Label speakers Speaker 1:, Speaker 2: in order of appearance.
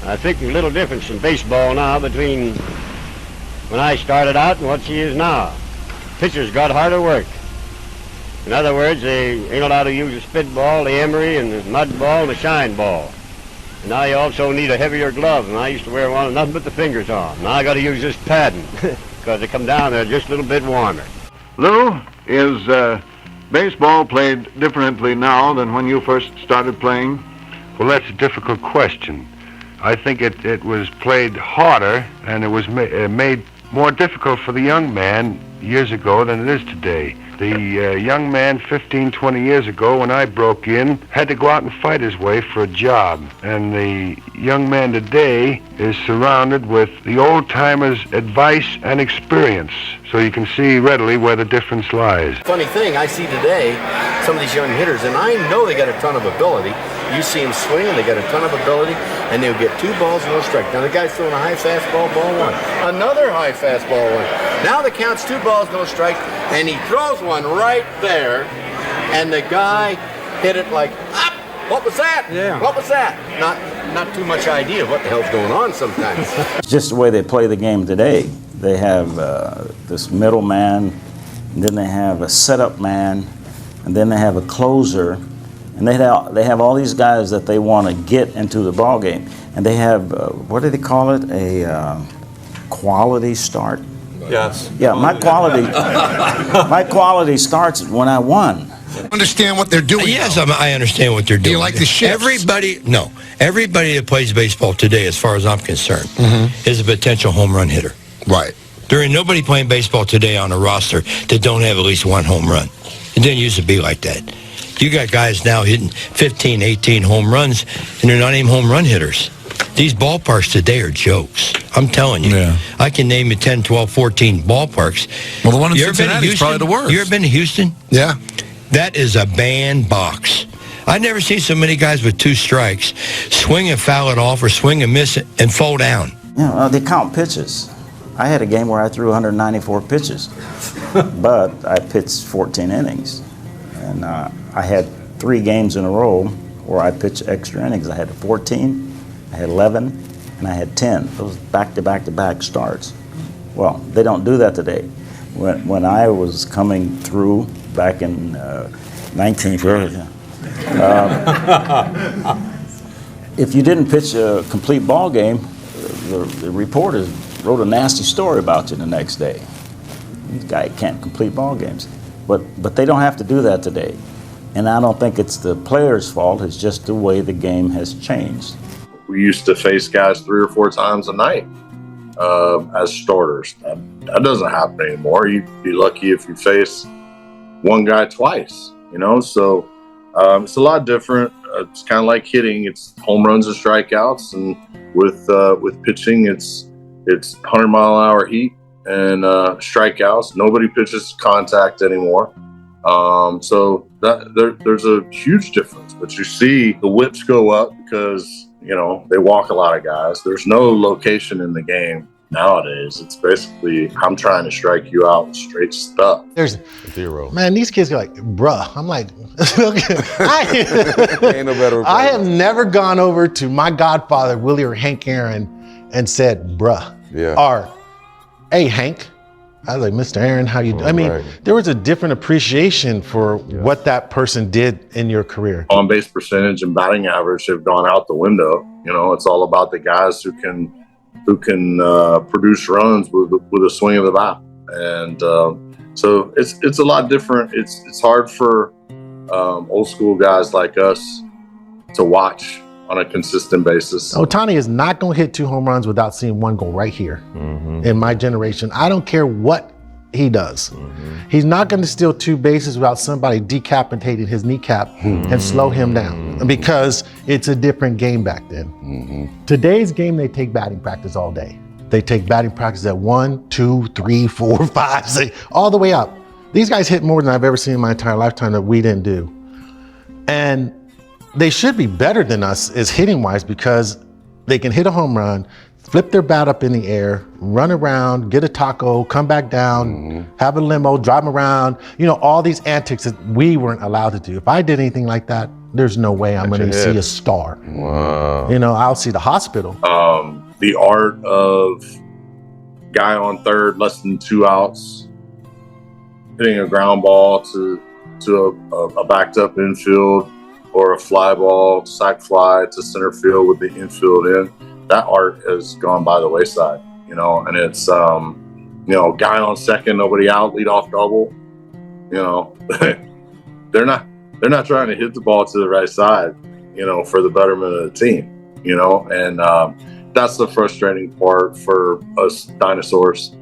Speaker 1: I think there's a little difference in baseball now between when I started out and what she is now. Pitchers got harder work. In other words, they ain't allowed to use a spit ball, the emery, and the mud ball, and the shine ball. And now you also need a heavier glove, and I used to wear one with nothing but the fingers on. Now I got to use this padding, because they come down there just a little bit warmer.
Speaker 2: Lou, is baseball played differently now than when you first started playing?
Speaker 3: Well, that's a difficult question. I think it was played harder, and it was made more difficult for the young man years ago than it is today. The young man 15, 20 years ago, when I broke in, had to go out and fight his way for a job. And the young man today is surrounded with the old-timers' advice and experience. So you can see readily where the difference lies.
Speaker 4: Funny thing, I see today some of these young hitters, and I know they got a ton of ability. You see them swing, and they got a ton of ability, and they'll get 2 balls, no strike. Now the guy's throwing a high fastball, ball 1. Another high fastball 1. Now the count's 2 balls, no strike, and he throws one right there, and the guy hit it like, up! What was that?
Speaker 5: Yeah.
Speaker 4: What was that? Not too much idea of what the hell's going on sometimes.
Speaker 6: It's just the way they play the game today. They have this middle man, and then they have a setup man, and then they have a closer, and they have all these guys that they want to get into the ball game, and they have what do they call it? A quality start.
Speaker 5: Yes.
Speaker 6: Yeah, my quality starts when I won.
Speaker 7: Understand what they're doing?
Speaker 8: Yes, I understand what they're doing.
Speaker 7: Do you like the shifts?
Speaker 8: Everybody that plays baseball today, as far as I'm concerned, is a potential home run hitter.
Speaker 7: Right.
Speaker 8: There ain't nobody playing baseball today on a roster that don't have at least 1 home run. It didn't used to be like that. You got guys now hitting 15, 18 home runs, and they're not even home run hitters. These ballparks today are jokes. I'm telling you.
Speaker 7: Yeah.
Speaker 8: I can name you 10, 12, 14 ballparks.
Speaker 7: Well, the one in Cincinnati is probably the worst.
Speaker 8: You ever been to Houston?
Speaker 7: Yeah.
Speaker 8: That is a bandbox. I've never seen so many guys with 2 strikes swing and foul it off or swing and miss it and fall down.
Speaker 6: Yeah, they count pitches. I had a game where I threw 194 pitches, but I pitched 14 innings. And I had 3 games in a row where I pitched extra innings. I had 14, I had 11, and I had 10. Those back-to-back-to-back starts. Well, they don't do that today. When I was coming through back in 1940, if you didn't pitch a complete ball game, the reporters wrote a nasty story about you the next day. This guy can't complete ball games. But they don't have to do that today. And I don't think it's the players' fault, it's just the way the game has changed.
Speaker 9: We used to face guys 3 or 4 times a night as starters. That doesn't happen anymore. You'd be lucky if you face one guy twice, you know? So it's a lot different. It's kind of like hitting. It's home runs and strikeouts. And with pitching, it's 100-mile-an-hour heat and strikeouts. Nobody pitches contact anymore. So there's a huge difference. But you see the whips go up because, you know, they walk a lot of guys. There's no location in the game nowadays. It's basically, I'm trying to strike you out with straight stuff.
Speaker 5: There's
Speaker 7: 0.
Speaker 5: Man, these kids are like, bruh. I'm like,
Speaker 7: Ain't no better.
Speaker 5: I have never gone over to my godfather, Willie or Hank Aaron, and said, bruh.
Speaker 7: Yeah.
Speaker 5: Or, hey, Hank. I was like, Mr. Aaron, how you doing? I mean, there was a different appreciation for what that person did in your career.
Speaker 9: On base percentage and batting average have gone out the window. You know, it's all about the guys who can produce runs with a swing of the bat. And so it's a lot different. It's hard for old school guys like us to watch on a consistent basis.
Speaker 5: Ohtani is not going to hit 2 home runs without seeing 1 go right here. In my generation, I don't care what he does. He's not going to steal 2 bases without somebody decapitating his kneecap and slow him down, because it's a different game back then. Today's game, they take batting practice all day. They take batting practice at 1, 2, 3, 4, 5, 6, all the way up. These guys hit more than I've ever seen in my entire lifetime that we didn't do. And they should be better than us as hitting wise, because they can hit a home run, flip their bat up in the air, run around, get a taco, come back down, have a limo, drive them around, you know, all these antics that we weren't allowed to do. If I did anything like that, there's no way I'm
Speaker 3: That's
Speaker 5: going
Speaker 3: a
Speaker 5: to
Speaker 3: hit.
Speaker 5: see a star.
Speaker 3: Wow.
Speaker 5: You know, I'll see the hospital.
Speaker 9: The art of guy on third, less than 2 outs, hitting a ground ball to a backed up infield, or a fly ball, sac fly to center field with the infield in. That art has gone by the wayside, you know, and it's, you know, guy on second, nobody out, lead off double, you know, they're not trying to hit the ball to the right side, you know, for the betterment of the team, you know, and that's the frustrating part for us dinosaurs.